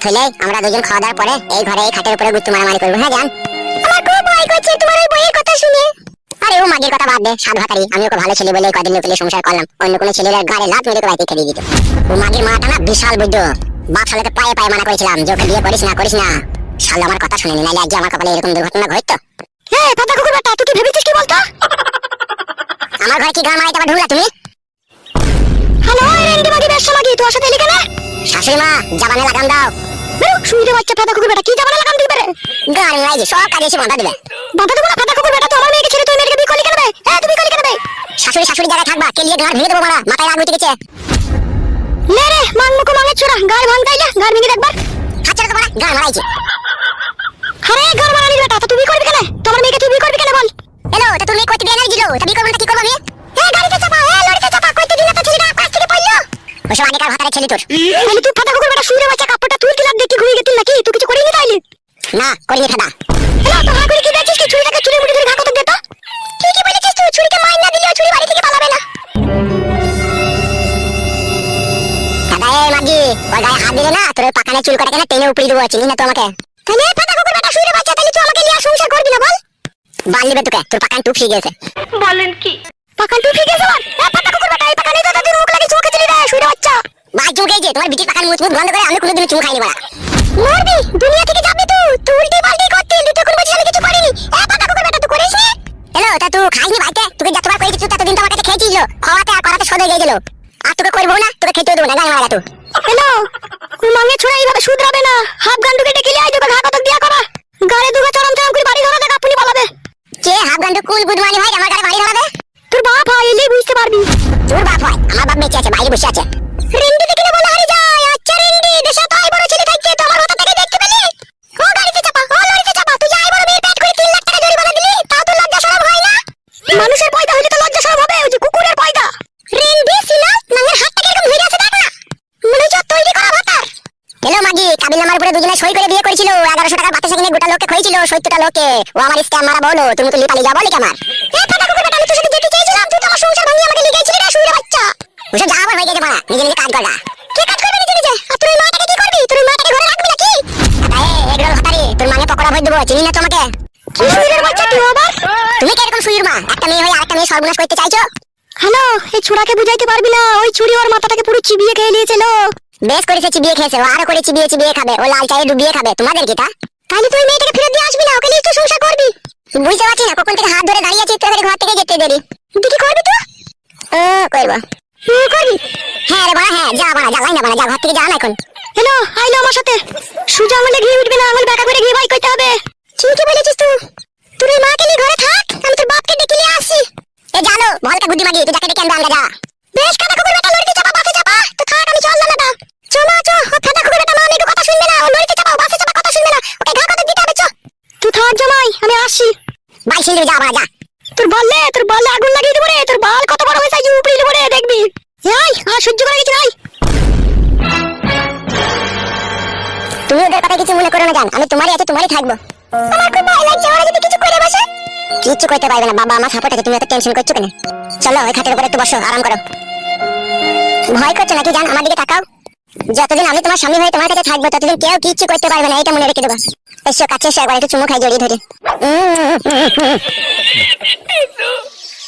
হইলে আমরা দুজন খাওয়া দাওয়ার পরে এই ঘরে এই খাটের উপরে গুত্তু মারামারি করবো। হ্যাঁ জান, আমার খুব ভয় করছে তোমার ওই বইয়ের কথা শুনে। আরে ও মাগের কথা বাদ দে, সাত ভাতারি। আমি ওকে ভালো ছেলে বলে কদিন লোকেলে সংসার করলাম, অন্য কোনো ছেলের গাড়ে লাত মেরে বাইতে খেয়ে দিত। ও মাগের মাটা না বিশাল বুদ্ধ। বাপ শালাকে পায়ে পায়ে মানা করেছিলাম যে ওকে বিয়ে করিস না। শালা আমার কথা শুনেনি, নাইলে আজ আমার কপালে এরকম দুর্ঘটনা ঘটতো। হ্যাঁ পাতা কুকুর বেটা, তুই কি ভেবেছিস কি বলতো? আমার ঘরে কি গান মারাইতে আবার ঢুকলা তুমি? হ্যালো রেন্ডি মাগি বেশ মাগি, তোর সাথে এলি কেন? শাশুড়ি মা জাবানে লাগাম দাও। শুইরে বাচ্চা পাতা কুকুর বেটা, কি জাবানে লাগাম দিবে রে? গান মারাই যে সব কাজে এসে বাধা দিবে। বাধা দেবো না পাতা কুকুর বেটা, তো আমার মেয়েকে ছেড়ে তুই মেয়েকে বিয়ে করলি কেন বে? হ্যাঁ তুই বিয়ে করলি কেন বে? শাশুড়ি জায়গায় থাকবা, কে লিয়ে গান ভেঙে দেবো মারা, মাথায় রাগ উঠে গেছে। লে রে মাংমুকো মাংের ছোড়া, গান ভাঙতাইলে গান ভেঙে দেখবার। হাচ্চা তো মারা গান মারাইছে। আরে গান মারানি বেটা, তো তুই বিয়ে করবি কেন? তোমার মেয়েকে তুই বিয়ে করবি কেন বল? হ্যালো, তা তুমি কইতে বিয়ে না দিলো, তা বিয়ে করব না কি করব আমি? হ্যাঁ গাড়িতে চাপা, হ্যাঁ লরিতে চাপা, কইতে দিনা তো ছেলেটা পাশ থেকে পড়লো। ওসব আগেকার ভাতারে ছেলে তোর। তাহলে তুই ফাটা কুকুর বেটা শুইরে বাচ্চা কাপড়টা তুই কিলার দেখি ঘুরে গেছিস নাকি? তুই কিছু করিনি তাইলে? না করিনি ফাটা। হ্যালো তো ভাগ করে কি দেখছিস কি? ছুরিটাকে চুরি মুড়ি ধরে ঘা কত দে তো। ঠিকই বলেছিস তুই, ছুরিকে মাইর না দিলে ছুরি বাড়ি থেকে পালাবে না। দাদা এই মাগি, ওই গায়ে হাত দিলে না তোর পাকানে চুল কাটাকে না টেনে উপড়ি দেবো, চিনি না তো আমাকে। তাহলে ফাটা কুকুর বেটা শুইরে বাচ্চা, তাহলে তুই আমাকে নিয়ে সংসার করবি না বল? বাল দিবে তোকে, তোর পাকান টুপ শিয়ে গেছে। বলেন কি? পাকান টুপ শিয়ে গেছে বল? এ ফাটা কুকুর বেটা, এই পাকানে তো তোর মুখ লাগে চুমকে দিলি রে শুইরে বাচ্চা। ভাই চুমকেইছে, তোমার বিটির পাকান মুখ বন্ধ করে আমি কোনোদিন চুম খাইনি বলা। মরবি, দুনিয়া থেকে যাবি তুই। তুই উল্টি পাল্টি করতে তুই কোন বলছিস আমি কিছু করিনি। এ ফাটা কুকুর বেটা তুই করিস নি? হ্যালো তা তুই খাইনি ভাইতে? তোকে যতবার কইছি তুই ততদিন তো আমার কাছে খেয়েছিস, খাওয়াতে আর করাতে সদ হয়ে গেল। আর তোকে করবো না, তোকে খেতে দেবো না, গান মারা তুই। হ্যালো তুই মাঙ্গে ছোড়া এইভাবে শুধরাবে না। হাফ গান্ডুকে ডেকে লিয়ে আই, তোকে ঘা কত দিয়া করা। গাড়ি দুগা চরম চরম করে বাড়ি ধরা দেখ, আপনি পালাবে। কে হাফ গান্ডু কুল গুদমানি ভাই আমার গাড়ি বাড়ি ধরাবে? তোর বাপ হয়, এলেই বুঝতে পারবি। তোর বাপ হয়? আমার বাপ বেঁচে আছে, বাইরে বসে আছে। রেন্ডি দেখে বলে হারি যায়। আচ্ছা রেন্ডি দেশে তো আই বড় ছেলে থাকতে তো আমার হতা থেকে দেখতে পেলি। ও গাড়িতে চাপা, ও লরিতে চাপা, তুই যাই বড় মেয়ের পেট করে 3 লাখ টাকা জরিমানা দিলি, তাও তো লজ্জা শরম হয় না? মানুষের পয়দা হইলে তো লজ্জা শরম হবে, ওই যে কুকুরের পয়দা। রেন্ডি সিনা নাঙ্গের হাতটা কিরকম ধরে আছে দেখ না, মনে হচ্ছে তৈরি করা ভাতার। হ্যালো মাগি, কাবিল নামার উপরে দুজনে সই করে বিয়ে করেছিল, 1100 টাকা বাতাসে কিনে গোটা লোককে খইছিল, 70টা লোকে। ও আমার স্ক্যাম মারা বলো, তুমি তো লিপালি যা বলি কি আমার? এ ফাটা কুকুর বেটা, আমি তোর সাথে যেতে চেয়েছিলাম, তুই তো আমার সংসার ভাঙিয়ে আমাকে লিয়ে গেছিলি রে শুইরে বাচ্চা। ওসব যা আবার হয়ে গেছে মারা, নিজে নিজে কাজ করলা। কি কাজ করবে নিজে নিজে? আর তুই মাটাকে কি করবি? তুই মাটাকে ঘরে রাখবি নাকি? এগরোল ভাতারি, তোর মাকে পকোড়া ভই দেবো, চিনি না তোমাকে। কি শুইরের বাচ্চা তুই আবার? তুমি কি এরকম শুইর মা? একটা মেয়ে হয়ে আরেকটা মেয়ে সর্বনাশ করতে চাইছো? হ্যালো এই ছোড়াকে বুঝাইতে পারবি না, ওই ছুরি ওর মাথাটাকে পুরো চিবিয়ে খেয়ে নিয়েছিল। বেশ করেছে চিবিয়ে খেয়েছে, ও আরো করে চিবিয়ে খাবে, ও লাল চায়ে ডুবিয়ে খাবে। তোমাদের কি তা? তাহলে তুই মেয়েটাকে ফেরত দিয়ে আসবি না, ওকে নিয়ে তো সংসার করবি। বুঝতে পারছি না কখন থেকে হাত ধরে দাঁড়িয়ে আছিস, তোর ঘর থেকে যেতে দেরি। তুই কি করবি তুই? করবো করবি? হ্যাঁ রে বাড়া, হ্যাঁ যা বাড়া, যা লাইন না বাড়া, যা ঘর থেকে যা না এখন। হ্যালো আইলো আমার সাথে। সুজা আঙুলে ঘি উঠবে না, আঙুল বাঁকা করে ঘি বাই করতে হবে। ঠিকই বলেছিস তুই। তুই ওই মাকে নিয়ে ঘরে থাক, আমি তোর বাপকে ডেকে নিয়ে আসছি। এ জানো ভলকা বুদ্ধি মাগি, তুই যাকে ডেকে আনবে আমরা যা। বেশ কাটা কুকুর বেটা, লরিতে চাপা বাসে চাপা, তো থাক আমি চল না দা। চো মা চো, ও কাটা কুকুর বেটা মা মেয়েকে কথা শুনবে না, ও লরিতে চাপা বাসে চাপা কথা শুনবে না, ওকে ঘা কত দিতে হবে। চো তুই থাক জামাই, আমি আসছি। বাই সিন্ধু যা বাড়া যা। তোর বললে আগুন লাগিয়ে দেবো রে, তোর বাল কত বড় হয়েছে আজ উপড়ে দেবো রে, দেখবি। এই আর সহ্য করে গেছি নাই। তুমি ওদের কথা কিছু মনে করো না জান, আমি তোমারই আছে তোমারই থাকবো। আমার খুব ভয় লাগছে, ওরা যদি কিছু করে বসে। কিছু করতে পারবে না, বাবা আমার সাপোর্ট আছে, তুমি এত টেনশন করছো কেন? চলো ওই খাটের উপরে একটু বসো, আরাম করো। ভয় করছো নাকি জান? আমার দিকে তাকাও। যতদিন আমি তোমার স্বামী হয়ে তোমার কাছে থাকবো ততদিন কেউ কিচ্ছু করতে পারবে না, এটা মনে রেখে দেবো। এসো কাছে এসো, একবার একটু চুমু খাই জড়িয়ে ধরে।